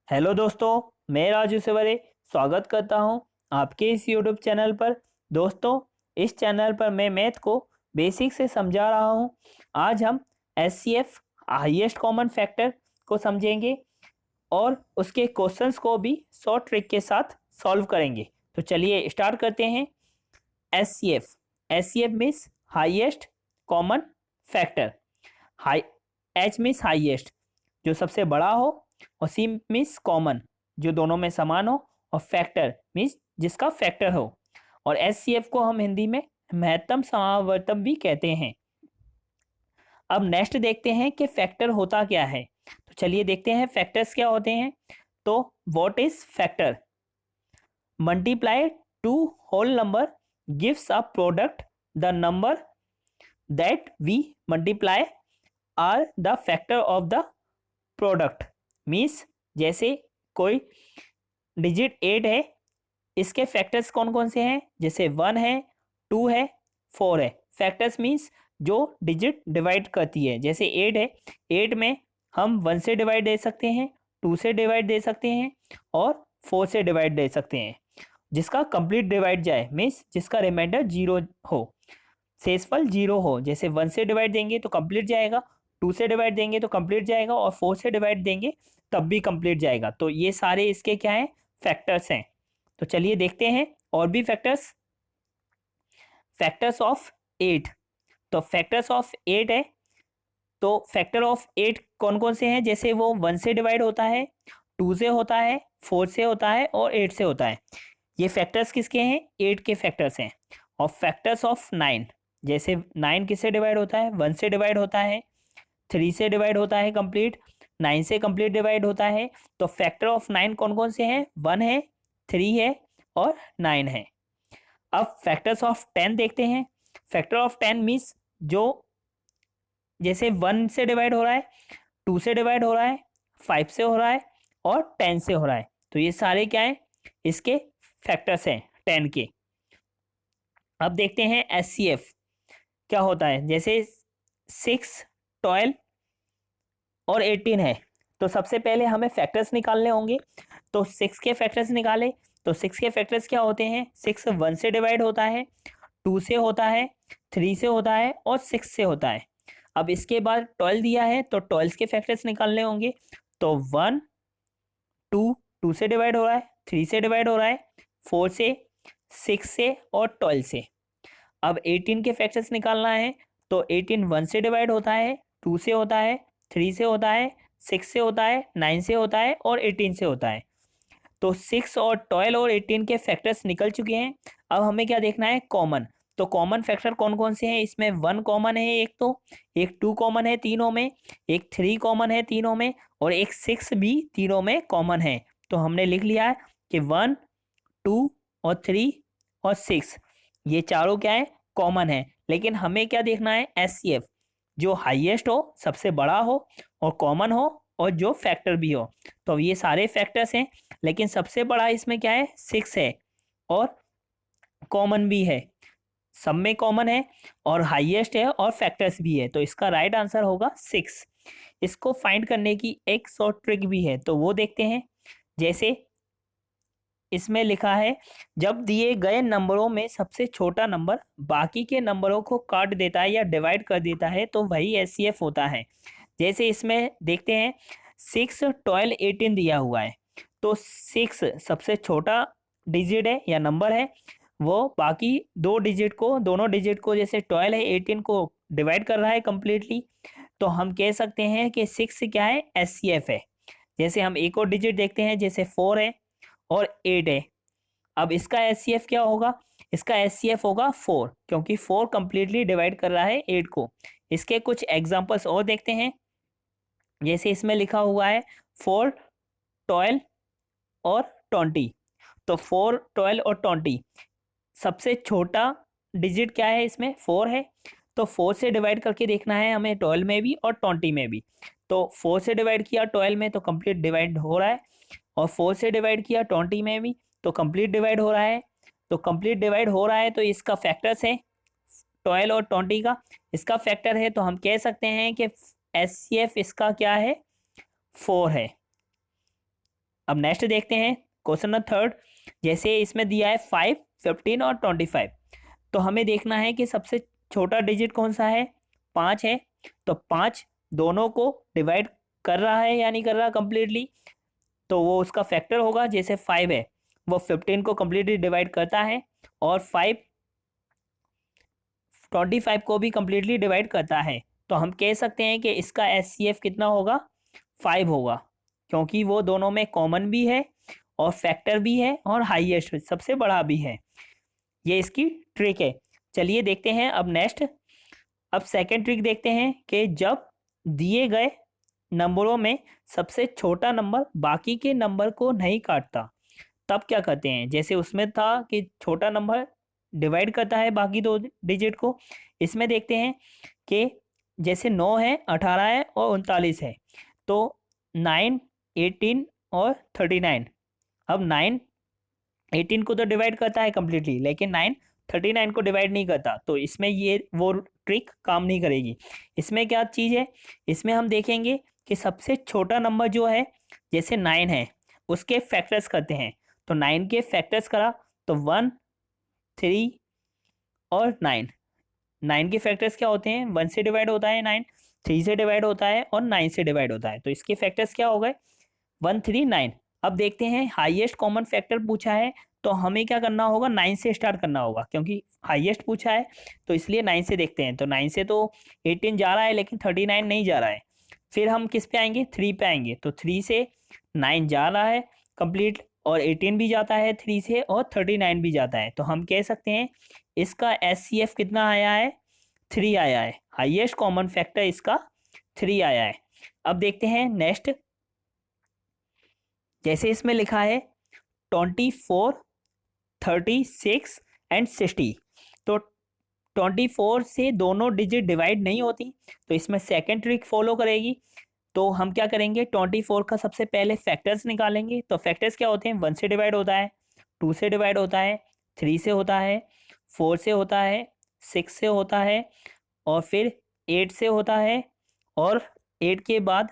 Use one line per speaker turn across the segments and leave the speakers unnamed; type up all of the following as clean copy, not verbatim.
Hello दोस्तों, मैं राजू सवरे स्वागत करता हूं आपके इस यूट्यूब चैनल पर। दोस्तों, इस चैनल पर मैं मैथ को बेसिक से समझा रहा हूं। आज हम एचसीएफ हाईएस्ट कॉमन फैक्टर को समझेंगे और उसके क्वेश्चंस को भी शॉर्ट ट्रिक के साथ सॉल्व करेंगे। तो चलिए स्टार्ट करते हैं। HCF HCF means highest common factor. High H means highest, जो सबसे बड़ा हो, और सी मीन्स कॉमन, जो दोनों में समान हो, और फैक्टर मीन्स जिसका फैक्टर हो। और एचसीएफ को हम हिंदी में महत्तम समावर्तक भी कहते हैं। अब नेक्स्ट देखते हैं कि फैक्टर होता क्या है। तो चलिए देखते हैं फैक्टर्स क्या होते हैं। तो what is factor? Multiply two whole number gives a product. The number that we multiply are the factor of the product. Means जैसे कोई डिजिट 8 है, इसके फैक्टर्स कौन कौन से हैं? जैसे 1 है, 2 है, 4 है। फैक्टर्स मीन्स जो डिजिट डिवाइड करती है। जैसे 8 है, 8 में हम 1 से डिवाइड दे सकते हैं, 2 से डिवाइड दे सकते हैं, और 4 से डिवाइड दे सकते हैं। जिसका कंप्लीट डिवाइड जाए मीन्स जिसका रिमाइंडर 0 हो, शेषफल 0 हो। जैसे 1 से डिवाइड देंगे तो कंप्लीट जाएगा, 2 से डिवाइड देंगे तो कंप्लीट जाएगा, और 4 से डिवाइड देंगे तब भी कंप्लीट जाएगा। तो ये सारे इसके क्या हैं? फैक्टर्स हैं। तो चलिए देखते हैं और भी फैक्टर्स। Factors of 8। तो फैक्टर्स ऑफ 8 है, तो फैक्टर ऑफ 8 कौन कौन से हैं? जैसे वो 1 से डिवाइड होता है, 2 से होता है, 4 से होता है, और 8 से होता है। ये फैक्टर्स किसके हैं? 8 के फैक्टर्स हैं। और फैक्टर्स ऑफ 9, जैसे 9 किससे डिवाइड होता है? 1 से डिवाइड होता है, 3 से डिवाइड होता है कंप्लीट, 9 से कंप्लीट डिवाइड होता है। तो फैक्टर ऑफ 9 कौन कौन से हैं? 1 है, 3 है, और 9 है। अब फैक्टर्स ऑफ 10 देखते हैं। फैक्टर ऑफ 10 मीन्स जो जैसे 1 से डिवाइड हो रहा है, 2 से डिवाइड हो रहा है, 5 से हो रहा है, और 10 से हो रहा है। तो ये सारे क्या हैं? इसके फैक्टर्स हैं 10 के। अब देखते हैं एचसीएफ क्या होता है। जैसे 6, 12 और 18 है, तो सबसे पहले हमें फैक्टर्स निकालने होंगे। तो 6 के फैक्टर्स निकाले। तो 6 के फैक्टर्स क्या होते हैं? 6 1 से डिवाइड होता है, 2 से होता है, 3 से होता है, और 6 से होता है। अब इसके बाद 12 दिया है, तो 12 के फैक्टर्स निकालने होंगे। तो 1, 2, 2 से डिवाइड हो रहा है, 3 से डिवाइड हो रहा है, 4 से, 6 से, और 12 से। अब 18 के फैक्टर्स निकालना है। तो 18 1 से डिवाइड होता है, 2 से होता है, 3 से होता है, 6 से होता है, 9 से होता है, और 18 से होता है। तो 6 और 12 और 18 के फैक्टर्स निकल चुके हैं। अब हमें क्या देखना है? कॉमन। तो कॉमन फैक्टर कौन कौन से हैं? इसमें 1 कॉमन है, एक तो एक 2 कॉमन है तीनों में, एक 3 कॉमन है तीनों में, और एक 6 भी तीनों में कॉमन है। तो हमने लिख लिया है कि 1, 2 और 3 और 6, ये चारों क्या है? कॉमन है। लेकिन हमें क्या देखना है? एचसीएफ, जो हाईएस्ट हो, सबसे बड़ा हो, और कॉमन हो, और जो फैक्टर भी हो। तो ये सारे फैक्टर्स हैं, लेकिन सबसे बड़ा इसमें क्या है? 6 है, और कॉमन भी है। सब में कॉमन है, और हाईएस्ट है, और फैक्टर्स भी है। तो इसका राइट आंसर होगा 6। इसको फाइंड करने की एक शॉर्ट ट्रिक भी है, तो वो देखते हैं। जैसे इसमें लिखा है, जब दिए गए नंबरों में सबसे छोटा नंबर बाकी के नंबरों को काट देता है या डिवाइड कर देता है, तो वही एचसीएफ होता है। जैसे इसमें देखते हैं, 6, 12, 18 दिया हुआ है। तो 6 सबसे छोटा डिजिट है या नंबर है, वो बाकी दो डिजिट को, दोनों डिजिट को, जैसे 12 है, 18 को डिवाइड कर रहा है कंप्लीटली। तो हम कह सकते हैं कि 6 क्या है? एचसीएफ है। जैसे हम एक और डिजिट देखते हैं, जैसे 4 है और 8 है। अब इसका एचसीएफ क्या होगा? इसका एचसीएफ होगा 4, क्योंकि 4 कंप्लीटली डिवाइड कर रहा है 8 को। इसके कुछ एग्जांपल्स और देखते हैं। जैसे इसमें लिखा हुआ है 4, 12 और 20। तो 4, 12 और 20, सबसे छोटा डिजिट क्या है? इसमें 4 है। तो 4 से डिवाइड करके देखना है हमें 12 में भी और 20 में भी। तो 4 से डिवाइड किया 12 में, तो कंप्लीट डिवाइड हो रहा है, और 4 से डिवाइड किया 20 में भी, तो कंप्लीट डिवाइड हो रहा है। तो कंप्लीट डिवाइड हो रहा है, तो इसका फैक्टर्स है 12 और 20 का, इसका फैक्टर है। तो हम कह सकते हैं कि एचसीएफ इसका क्या है? 4 है। अब नेक्स्ट देखते हैं क्वेश्चन नंबर थर्ड। जैसे इसमें दिया है 5, 15 और 25, तो हमें देखना है कि सबसे छोटा डिजिट कौन सा है, 5 है। तो 5 दोनों को डिवाइड कर रहा है या नहीं कर रहा कंप्लीटली, तो वो उसका फैक्टर होगा। जैसे 5 है वो 15 को कंप्लीटली डिवाइड करता है, और 5 25 को भी कंप्लीटली डिवाइड करता है। तो हम कह सकते हैं कि इसका एचसीएफ कितना होगा, 5 होगा, क्योंकि वो दोनों में कॉमन भी है और फैक्टर भी है और हाईएस्ट सबसे बड़ा भी है। ये इसकी ट्रिक है। चलिए देखते हैं अब नेक्स्ट। अब सेकंड ट्रिक देखते हैं कि जब दिए गए नंबरों में सबसे छोटा नंबर बाकी के नंबर को नहीं काटता, तब क्या करते हैं। जैसे उसमें था कि छोटा नंबर डिवाइड करता है बाकी दो डिजिट को, इसमें देखते हैं कि जैसे 9 है, 18 है और 39 है, तो 9, 18 और 39। अब 9 18 को तो डिवाइड करता है कंप्लीटली, लेकिन 9 39 को डिवाइड नहीं करता, तो इसमें ये वो ट्रिक काम नहीं करेगी। इसमें क्या चीज़ है, इसमें हम देखेंगे कि सबसे छोटा नंबर जो है, जैसे 9 है, उसके फैक्टर्स करते हैं। तो 9 के फैक्टर्स करा तो 1, 3 और 9। 9 के फैक्टर्स क्या होते हैं, 1 से डिवाइड होता है 9, 3 से डिवाइड होता है और 9 से डिवाइड होता है। तो इसके फैक्टर्स क्या हो गए, 1, 3, 9। अब देखते हैं हाईएस्ट कॉमन फैक्टर पूछा है, तो हमें क्या करना होगा, 9 से स्टार्ट करना होगा, क्योंकि हाईएस्ट पूछा है तो इसलिए 9 से देखते हैं। तो 9 से तो 18 जा रहा है लेकिन 39 नहीं जा रहा है। फिर हम किस पे आएंगे, 3 पे आएंगे, तो 3 से 9 जा रहा है कंप्लीट, और 18 भी जाता है 3 से, और 39 भी जाता है। तो हम कह सकते हैं इसका एचसीएफ कितना आया है, 3 आया है। हाईएस्ट कॉमन फैक्टर इसका 3 आया है। अब देखते हैं नेक्स्ट। जैसे इसमें लिखा है 24, 36 एंड 60, तो 24 से दोनों डिजिट डिवाइड नहीं होती, तो इसमें सेकेंड ट्रिक फॉलो करेगी। तो हम क्या करेंगे, 24 का सबसे पहले फैक्टर्स निकालेंगे। तो फैक्टर्स क्या होते हैं, 1 से डिवाइड होता है, 2 से डिवाइड होता है, 3 से होता है, 4 से होता है, 6 से होता है, और फिर 8 से होता है, और 8 के बाद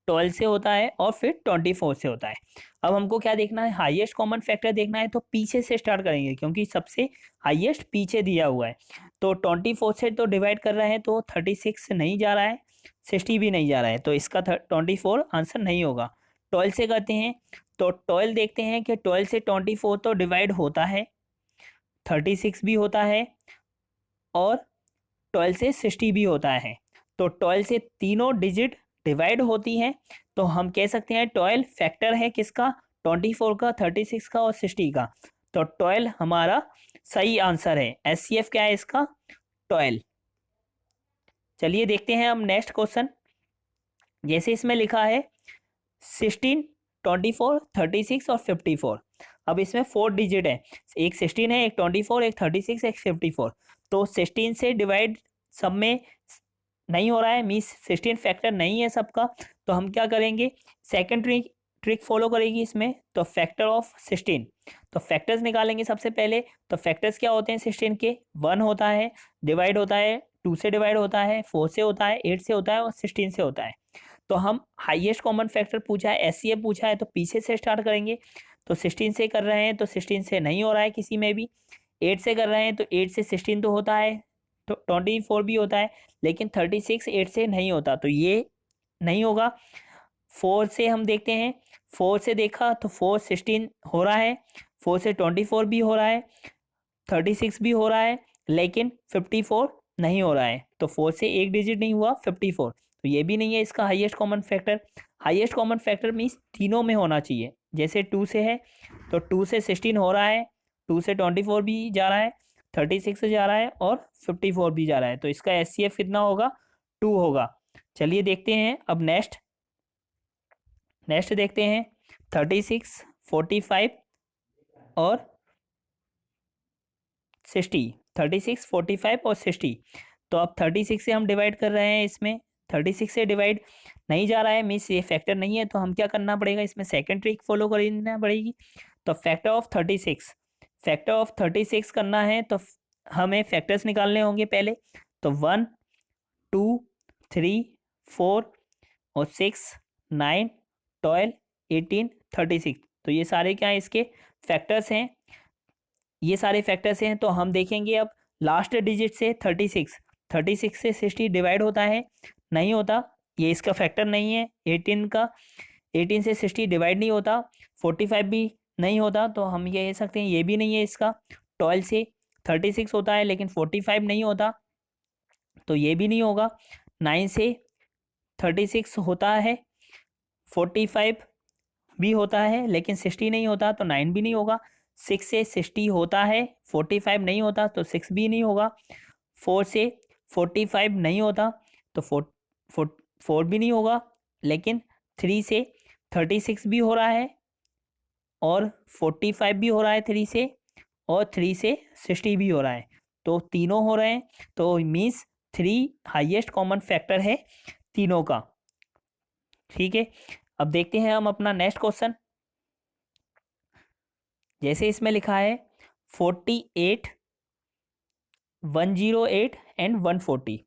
12 से होता है, और फिर 24 से होता है। अब हमको क्या देखना है, हाईएस्ट कॉमन फैक्टर देखना है, तो पीछे से स्टार्ट करेंगे क्योंकि सबसे हाईएस्ट पीछे दिया हुआ है। तो 24 से तो डिवाइड कर रहे हैं, तो 36 नहीं जा रहा है, 60 भी नहीं जा रहा है, तो इसका 24 आंसर नहीं होगा। 12 से करते हैं, तो 12 देखते हैं कि 12 से 24 तो डिवाइड होता है, 36 भी होता है, और 12 से 60 भी होता है। तो 12 से तीनों डिजिट डिवाइड होती हैं, तो हम कह सकते हैं 12 फैक्टर है किसका, 24 का, 36 का और 60 का। तो 12 हमारा सही आंसर है। एचसीएफ क्या है इसका, 12। चलिए देखते हैं अब नेक्स्ट क्वेश्चन। जैसे इसमें लिखा है 16, 24, 36 और 54। अब इसमें 4 डिजिट है, एक 16 है, एक 24, एक 36, एक 54। तो 16 से डिवाइड सब में नहीं हो रहा है, मीन्स 16 फैक्टर नहीं है सबका। तो हम क्या करेंगे, सेकंड ट्रिक फॉलो करेगी इसमें। तो फैक्टर ऑफ 16, तो फैक्टर्स निकालेंगे सबसे पहले। तो फैक्टर्स क्या होते हैं 16 के, 1 होता है, डिवाइड होता है, 2 से डिवाइड होता है, 4 से होता है, 8 से होता है और 16 से होता है। तो हम हाईएस्ट कॉमन फैक्टर पूछा है, एचसीएफ पूछा है, तो पीछे से स्टार्ट करेंगे। तो 16 से कर रहे हैं, तो 16 से नहीं हो रहा है किसी में भी। 8 से कर रहे हैं, तो 8 से 16 तो होता है, तो 24 भी होता है, लेकिन 36 8 से नहीं होता, तो ये नहीं होगा। 4 से हम देखते हैं, 4 से देखा तो 4 16 हो रहा है, 4 से 24 भी हो रहा है, 36 भी हो रहा है, लेकिन 54 नहीं हो रहा है। तो 4 से एक डिजिट नहीं हुआ, 54, तो ये भी नहीं है इसका highest common factor. Highest common factor means तीनों में होना चाहिए। जैसे 2 से है, तो 2 से 16 हो रहा है, 2 से 24 भी जा रहा है, 36 से जा रहा है और 54 भी जा रहा है। तो इसका एचसीएफ कितना होगा, 2 होगा। चलिए देखते हैं अब नेक्स्ट। नेक्स्ट देखते हैं 36, 45 और 60। 36, 45 और 60। तो अब 36 से हम डिवाइड कर रहे हैं, इसमें 36 से डिवाइड नहीं जा रहा है, मीन्स ये फैक्टर नहीं है। तो हम क्या करना पड़ेगा, इसमें सेकंड ट्रिक फॉलो करना पड़ेगी। तो फैक्टर ऑफ 36, फैक्टर ऑफ 36 करना है, तो हमें फैक्टर्स निकालने होंगे पहले। तो 1, 2, 3, 4 और 6, 9, 12 18, 36। तो ये सारे क्या हैं, इसके फैक्टर्स हैं, ये सारे फैक्टर्स हैं। तो हम देखेंगे अब लास्ट डिजिट से 36, 36 से 60 डिवाइड होता है, नहीं होता, ये इसका फैक्टर नहीं है। 18 का 18 से 60 डिवाइड नहीं होता, 45 भी नहीं होता, तो हम ये कह सकते हैं ये भी नहीं है इसका। 12 से 36 होता है लेकिन 45 नहीं होता, तो ये भी नहीं होगा। 9 से 36 होता है, 45 भी होता है लेकिन 60 नहीं होता, तो 9 भी नहीं होगा। 6 से 60 होता है, 45 नहीं होता, तो 6 भी नहीं होगा। 4 से 45 नहीं होता, तो 4 भी नहीं होगा, लेकिन 3 से 36 भी हो रहा है, और 45 भी हो रहा है 3 से, और 3 से 60 भी हो रहा है, तो तीनों हो रहे हैं। तो मीन्स 3 हाईएस्ट कॉमन फैक्टर है तीनों का। ठीक है, अब देखते हैं हम अपना नेक्स्ट क्वेश्चन। जैसे इसमें लिखा है 48, 108 एंड 140।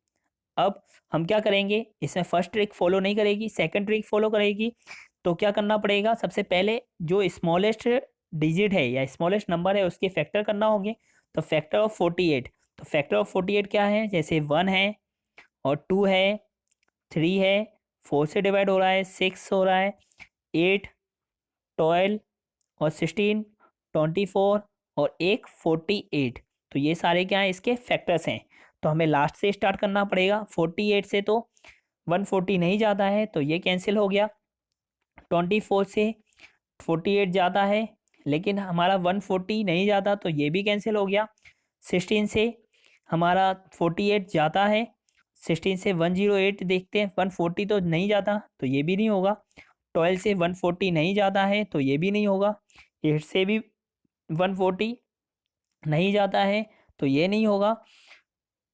अब हम क्या करेंगे, इसमें फर्स्ट ट्रिक फॉलो नहीं करेगी, सेकंड ट्रिक फॉलो करेगी। तो क्या करना पड़ेगा, सबसे पहले जो स्मॉलेस्ट डिजिट है या स्मॉलेस्ट नंबर है उसके फैक्टर करना होंगे। तो फैक्टर ऑफ 48, तो फैक्टर ऑफ 48 क्या है, जैसे 1 है और 2 है, 3 है, 4 से डिवाइड हो रहा है, 6 हो रहा है, 8, 12 और 16, 24 और एक 48। तो ये सारे क्या हैं, इसके फैक्टर्स हैं। तो हमें लास्ट से स्टार्ट करना पड़ेगा। 48 से तो 140 नहीं जाता है, तो ये कैंसिल हो गया। 24 से 48 जाता है लेकिन हमारा 140 नहीं जाता, तो ये भी कैंसिल हो गया। 16 से हमारा 48 जाता है, 16 से 108 देखते हैं, 140 तो नहीं जाता, तो ये भी नहीं होगा। 12 से 140 नहीं जाता है, तो ये भी नहीं होगा। 8 से भी 140 नहीं जाता है, तो ये नहीं होगा।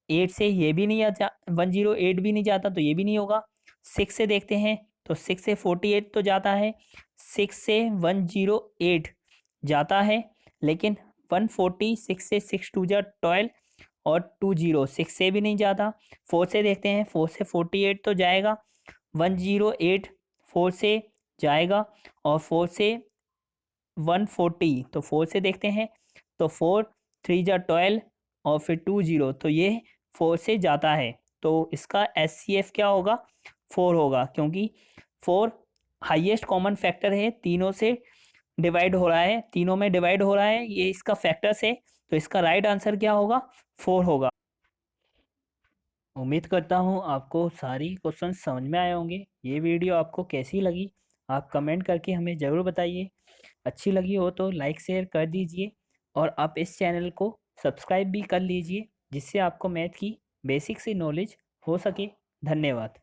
8 से ये भी नहीं आता, 108 भी नहीं जाता, तो ये भी नहीं होगा। 6 से देखते हैं, तो 6 से 48 तो जाता है, 6 से 108 जाता है, लेकिन 140, 6 से 6 टू जा 12 और 20, 6 से भी नहीं जाता। 4 से देखते हैं, 4 से 48 तो जाएगा, 108 4 से जाएगा, और 4 से 140, तो 4 से देखते हैं, तो 4 3 जा 12 और फिर 20, तो ये 4 से जाता है। तो इसका एचसीएफ क्या होगा, 4 होगा, क्योंकि 4 हाईएस्ट कॉमन फैक्टर है, तीनों से डिवाइड हो रहा है, तीनों में डिवाइड हो रहा है, ये इसका फैक्टर्स है। तो इसका राइट आंसर क्या होगा, 4 होगा। उम्मीद करता हूँ आपको सारी क्वेश्चन समझ में आए होंगे। ये वीडियो आपको कैसी लगी, आप कमेंट करके हमें ज़रूर बताइए। अच्छी लगी हो तो लाइक शेयर कर दीजिए, और आप इस चैनल को सब्सक्राइब भी कर लीजिए, जिससे आपको मैथ की बेसिक सी नॉलेज हो सके। धन्यवाद।